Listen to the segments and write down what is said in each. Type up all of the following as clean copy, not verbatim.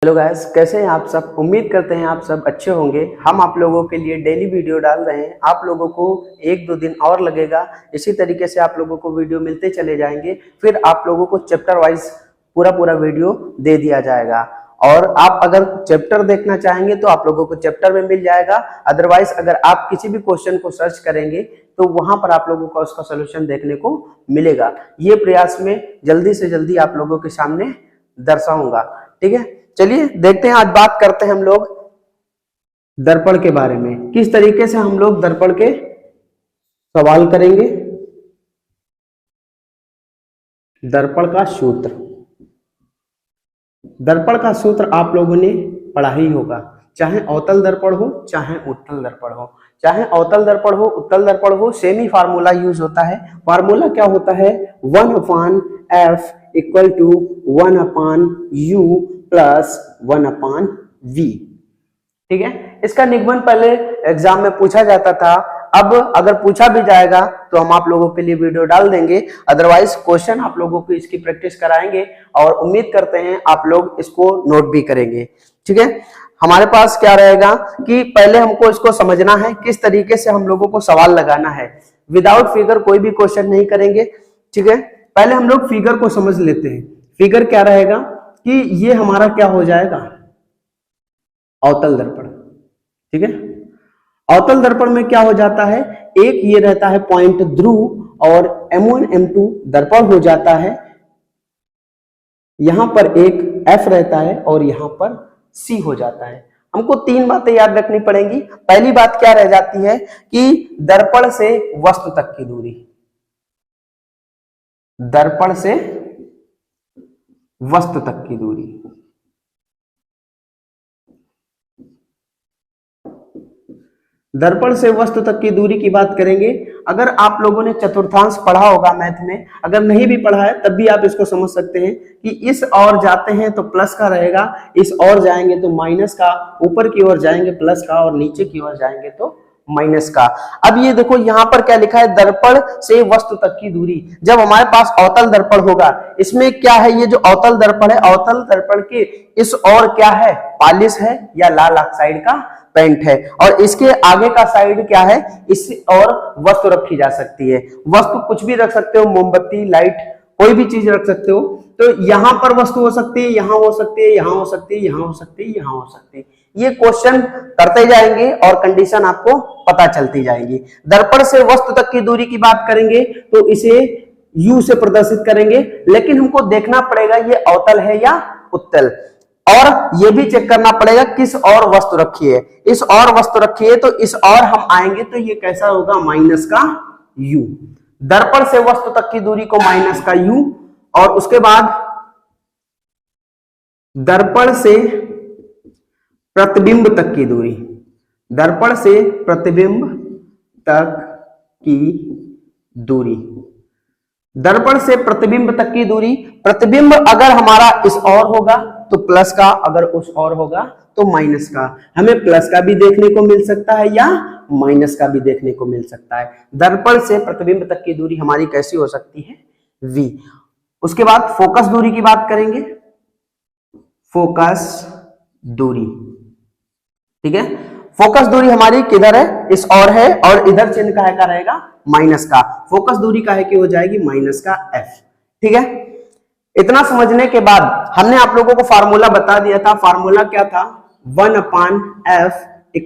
Hello guys, कैसे हैं आप सब। उम्मीद करते हैं आप सब अच्छे होंगे। हम आप लोगों के लिए डेली वीडियो डाल रहे हैं। आप लोगों को 1-2 दिन और लगेगा, इसी तरीके से आप लोगों को वीडियो मिलते चले जाएंगे। फिर आप लोगों को चैप्टर वाइज पूरा वीडियो दे दिया जाएगा। और आप अगर चैप्टर देखना चाहेंगे तो आप लोगों को चैप्टर में मिल जाएगा। अदरवाइज अगर आप किसी भी क्वेश्चन को सर्च करेंगे तो वहां पर आप लोगों को उसका सोल्यूशन देखने को मिलेगा। ये प्रयास में जल्दी से जल्दी आप लोगों के सामने दर्शाऊंगा। ठीक है, चलिए देखते हैं। आज बात करते हैं हम लोग दर्पण के बारे में। किस तरीके से हम लोग दर्पण के सवाल करेंगे। दर्पण का सूत्र, दर्पण का सूत्र आप लोगों ने पढ़ा ही होगा। चाहे अवतल दर्पण हो चाहे उत्तल दर्पण हो, चाहे अवतल दर्पण हो उत्तल दर्पण हो, सेम ही फार्मूला यूज होता है। फार्मूला क्या होता है? 1/f = 1/u + 1/v। ठीक है, इसका निगमन पहले एग्जाम में पूछा जाता था। अब अगर पूछा भी जाएगा तो हम आप लोगों के लिए वीडियो डाल देंगे। अदरवाइज क्वेश्चन आप लोगों को इसकी प्रैक्टिस कराएंगे और उम्मीद करते हैं आप लोग इसको नोट भी करेंगे। ठीक है, हमारे पास क्या रहेगा कि पहले हमको इसको समझना है किस तरीके से हम लोगों को सवाल लगाना है। विदाउट फिगर कोई भी क्वेश्चन नहीं करेंगे। ठीक है, पहले हम लोग फिगर को समझ लेते हैं। फिगर क्या रहेगा कि ये हमारा क्या हो जाएगा? अवतल दर्पण। ठीक है, अवतल दर्पण में क्या हो जाता है? एक ये रहता है पॉइंट ध्रुव और M1 M2 दर्पण हो जाता है। यहां पर एक F रहता है और यहां पर C हो जाता है। हमको 3 बातें याद रखनी पड़ेंगी। पहली बात क्या रह जाती है कि दर्पण से वस्तु तक की दूरी, दर्पण से वस्तु तक की दूरी। दर्पण से वस्तु तक की दूरी की बात करेंगे। अगर आप लोगों ने चतुर्थांश पढ़ा होगा मैथ में, अगर नहीं भी पढ़ा है तब भी आप इसको समझ सकते हैं कि इस ओर जाते हैं तो प्लस का रहेगा, इस ओर जाएंगे तो माइनस का, ऊपर की ओर जाएंगे प्लस का और नीचे की ओर जाएंगे तो माइनस का। अब ये देखो यहां पर क्या लिखा है? दर्पण से वस्तु तक की दूरी। जब हमारे पास अवतल दर्पण होगा, इसमें क्या है? ये जो अवतल दर्पण है, अवतल दर्पण के इस ओर क्या है? पॉलिश है या लाल ऑक्साइड का पेंट है, और इसके आगे का साइड क्या है? इस और वस्तु रखी जा सकती है। वस्तु कुछ भी रख सकते हो, मोमबत्ती, लाइट, कोई भी चीज रख सकते हो। तो यहां पर वस्तु हो सकती है, यहां हो सकती है, यहां हो सकती है, यहां हो सकती है, यहां हो सकती है। ये क्वेश्चन करते जाएंगे और कंडीशन आपको पता चलती जाएगी। दर्पण से वस्तु तक की दूरी की बात करेंगे तो इसे U से प्रदर्शित करेंगे, लेकिन हमको देखना पड़ेगा ये अवतल है या उत्तल, और ये भी चेक करना पड़ेगा किस और वस्तु रखी है। इस और वस्तु रखी है तो इस और हम आएंगे तो ये कैसा होगा? माइनस का U। दर्पण से वस्तु तक की दूरी को माइनस का U, और उसके बाद दर्पण से प्रतिबिंब तक की दूरी, दर्पण से प्रतिबिंब तक की दूरी, दर्पण से प्रतिबिंब तक की दूरी। प्रतिबिंब अगर हमारा इस और होगा तो प्लस का, अगर उस और होगा तो माइनस का। हमें प्लस का भी देखने को मिल सकता है या माइनस का भी देखने को मिल सकता है। दर्पण से प्रतिबिंब तक की दूरी हमारी कैसी हो सकती है? V। उसके बाद फोकस दूरी की बात करेंगे। फोकस दूरी, ठीक है, फोकस दूरी हमारी किधर है? इस और है, और इधर चिन्ह का है का रहेगा? माइनस का। फोकस दूरी का है कि हो जाएगी माइनस का F। ठीक है, इतना समझने के बाद हमने आप लोगों को फार्मूला बता दिया था। फार्मूला क्या था? 1/f =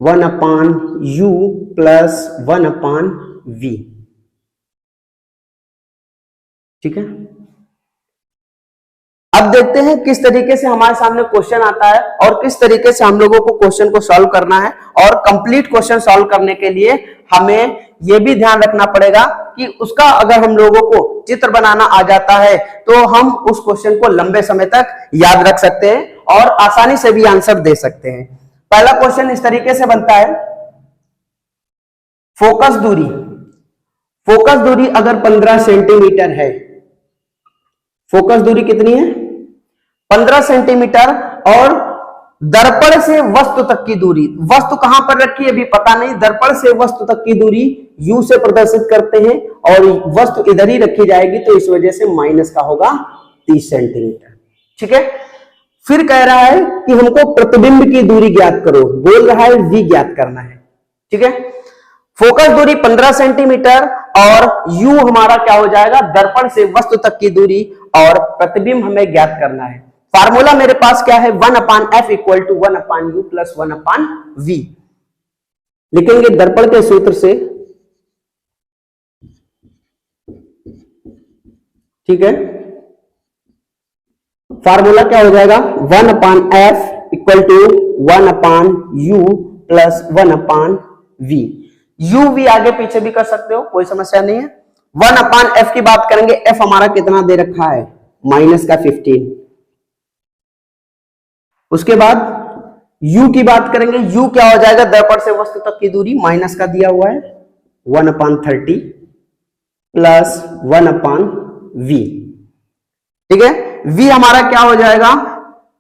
1/u + 1/v। ठीक है, अब देखते हैं किस तरीके से हमारे सामने क्वेश्चन आता है और किस तरीके से हम लोगों को क्वेश्चन को सॉल्व करना है। और कंप्लीट क्वेश्चन सॉल्व करने के लिए हमें यह भी ध्यान रखना पड़ेगा कि उसका अगर हम लोगों को चित्र बनाना आ जाता है तो हम उस क्वेश्चन को लंबे समय तक याद रख सकते हैं और आसानी से भी आंसर दे सकते हैं। पहला क्वेश्चन इस तरीके से बनता है। फोकस दूरी, फोकस दूरी अगर 15 सेंटीमीटर है, फोकस दूरी कितनी है? 15 सेंटीमीटर, और दर्पण से वस्तु तक की दूरी, वस्तु कहां पर रखी है अभी पता नहीं, दर्पण से वस्तु तक की दूरी U से प्रदर्शित करते हैं और वस्तु इधर ही रखी जाएगी तो इस वजह से माइनस का होगा 30 सेंटीमीटर। ठीक है, फिर कह रहा है कि हमको प्रतिबिंब की दूरी ज्ञात करो, बोल रहा है v ज्ञात करना है। ठीक है, फोकस दूरी 15 सेंटीमीटर और u हमारा क्या हो जाएगा, दर्पण से वस्तु तक की दूरी, और प्रतिबिंब हमें ज्ञात करना है। फार्मूला मेरे पास क्या है, 1/f equal to 1/u plus 1/v। लिखेंगे दर्पण के सूत्र से, ठीक है। फार्मूला क्या हो जाएगा, 1/f equal to 1/u plus 1/v। u v आगे पीछे भी कर सकते हो, कोई समस्या नहीं है। 1/f की बात करेंगे, f हमारा कितना दे रखा है, माइनस का 15। उसके बाद u की बात करेंगे, u क्या हो जाएगा, दर्पण से वस्तु तक की दूरी, माइनस का दिया हुआ है 1/30 प्लस 1/v। ठीक है, v हमारा क्या हो जाएगा,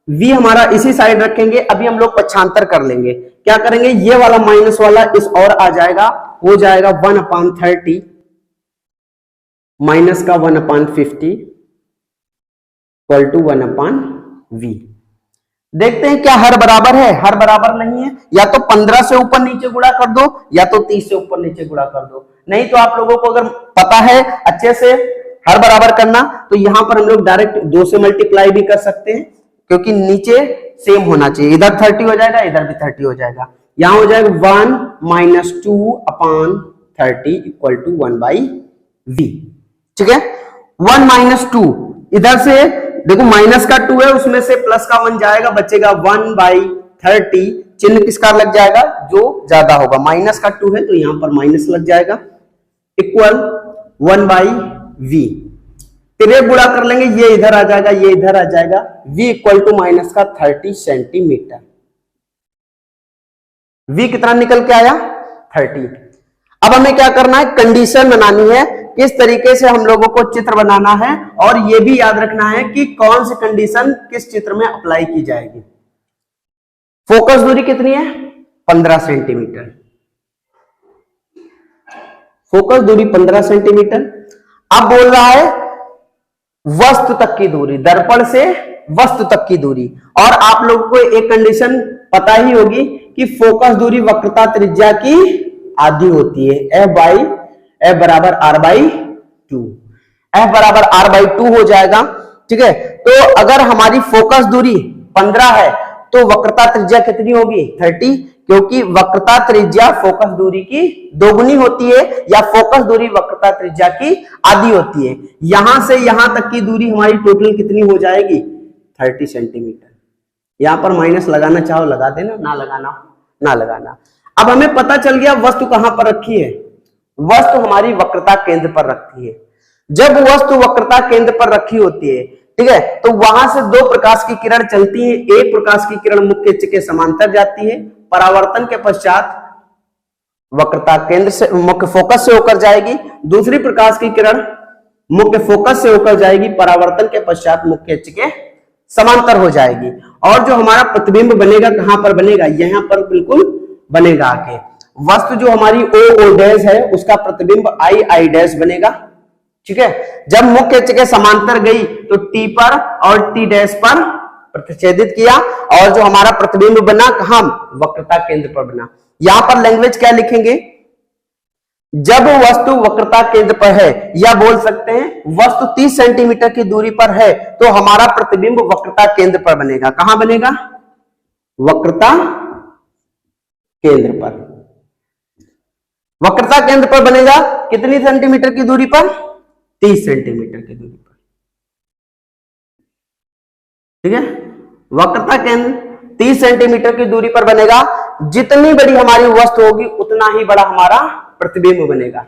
v हमारा इसी साइड रखेंगे। अभी हम लोग पक्षांतर कर लेंगे, क्या करेंगे, ये वाला माइनस वाला इस और आ जाएगा, हो जाएगा 1/30 माइनस का 1/50 इक्वल टू 1/v। देखते हैं क्या हर बराबर है, हर बराबर नहीं है, या तो 15 से ऊपर नीचे गुणा कर दो, या तो 30 से ऊपर नीचे गुणा कर दो। नहीं तो आप लोगों को अगर पता है अच्छे से हर बराबर करना, तो यहां पर हम लोग डायरेक्ट 2 से मल्टीप्लाई भी कर सकते हैं, क्योंकि नीचे सेम होना चाहिए, इधर 30 हो जाएगा, इधर भी 30 हो जाएगा। यहां हो जाएगा 1 माइनस 2/30 इक्वल टू 1/v। ठीक है, 1 माइनस 2, इधर से देखो माइनस का 2 है, उसमें से प्लस का 1 जाएगा, बचेगा 1/30। चिन्ह किसका लग जाएगा, जो ज्यादा होगा, माइनस का 2 है तो यहां पर माइनस लग जाएगा, इक्वल 1/v। फिर एक गुणा कर लेंगे, ये इधर आ जाएगा, ये इधर आ जाएगा, v इक्वल टू माइनस का 30 सेंटीमीटर। v कितना निकल के आया, 30। अब हमें क्या करना है, कंडीशन बनानी है, किस तरीके से हम लोगों को चित्र बनाना है, और ये भी याद रखना है कि कौन सी कंडीशन किस चित्र में अप्लाई की जाएगी। फोकस दूरी कितनी है, 15 सेंटीमीटर। फोकस दूरी 15 सेंटीमीटर। अब बोल रहा है वस्तु तक की दूरी, दर्पण से वस्तु तक की दूरी। और आप लोगों को एक कंडीशन पता ही होगी कि फोकस दूरी वक्रता त्रिज्या की आधी होती है, f बराबर r/2। f बराबर r/2 हो जाएगा। ठीक है, तो अगर हमारी फोकस दूरी 15 है तो वक्रता त्रिज्या कितनी होगी, 30, क्योंकि वक्रता त्रिज्या फोकस दूरी की दोगुनी होती है, या फोकस दूरी वक्रता त्रिज्या की आधी होती है। यहां से यहां तक की दूरी हमारी टोटल कितनी हो जाएगी, 30 सेंटीमीटर। यहां पर माइनस लगाना चाहो लगा देना, ना लगाना ना लगाना। अब हमें पता चल गया वस्तु कहां पर रखी है, वस्तु हमारी वक्रता केंद्र पर रखी है। जब वस्तु वक्रता केंद्र पर रखी होती है, ठीक है, तो वहां से 2 प्रकाश की किरण चलती है। एक प्रकाश की किरण मुख्य अक्ष के समांतर जाती है, परावर्तन के पश्चात वक्रता केंद्र से मुख्य फोकस से होकर जाएगी। दूसरी प्रकाश की किरण मुख्य फोकस से होकर जाएगी, परावर्तन के पश्चात मुख्य अक्ष के समांतर हो जाएगी। और जो हमारा प्रतिबिंब बनेगा कहां पर बनेगा, यहां पर बिल्कुल बनेगा आके। वस्तु जो हमारी ओ डैश है उसका प्रतिबिंब आई डैश बनेगा। ठीक है, जब मुख्य अक्ष के समांतर गई तो टी पर और टी डैश पर प्रतिच्छेदित किया, और जो हमारा प्रतिबिंब बना कहां, वक्रता केंद्र पर बना। यहां पर लैंग्वेज क्या लिखेंगे, जब वस्तु वक्रता केंद्र पर है, या बोल सकते हैं वस्तु 30 सेंटीमीटर की दूरी पर है, तो हमारा प्रतिबिंब वक्रता केंद्र पर बनेगा। कहां बनेगा, वक्रता केंद्र पर। वक्रता केंद्र पर बनेगा कितनी सेंटीमीटर की दूरी पर, 30 सेंटीमीटर की दूरी पर। ठीक है, वक्रता केंद्र 30 सेंटीमीटर की दूरी पर बनेगा। जितनी बड़ी हमारी वस्तु होगी उतना ही बड़ा हमारा प्रतिबिंब बनेगा।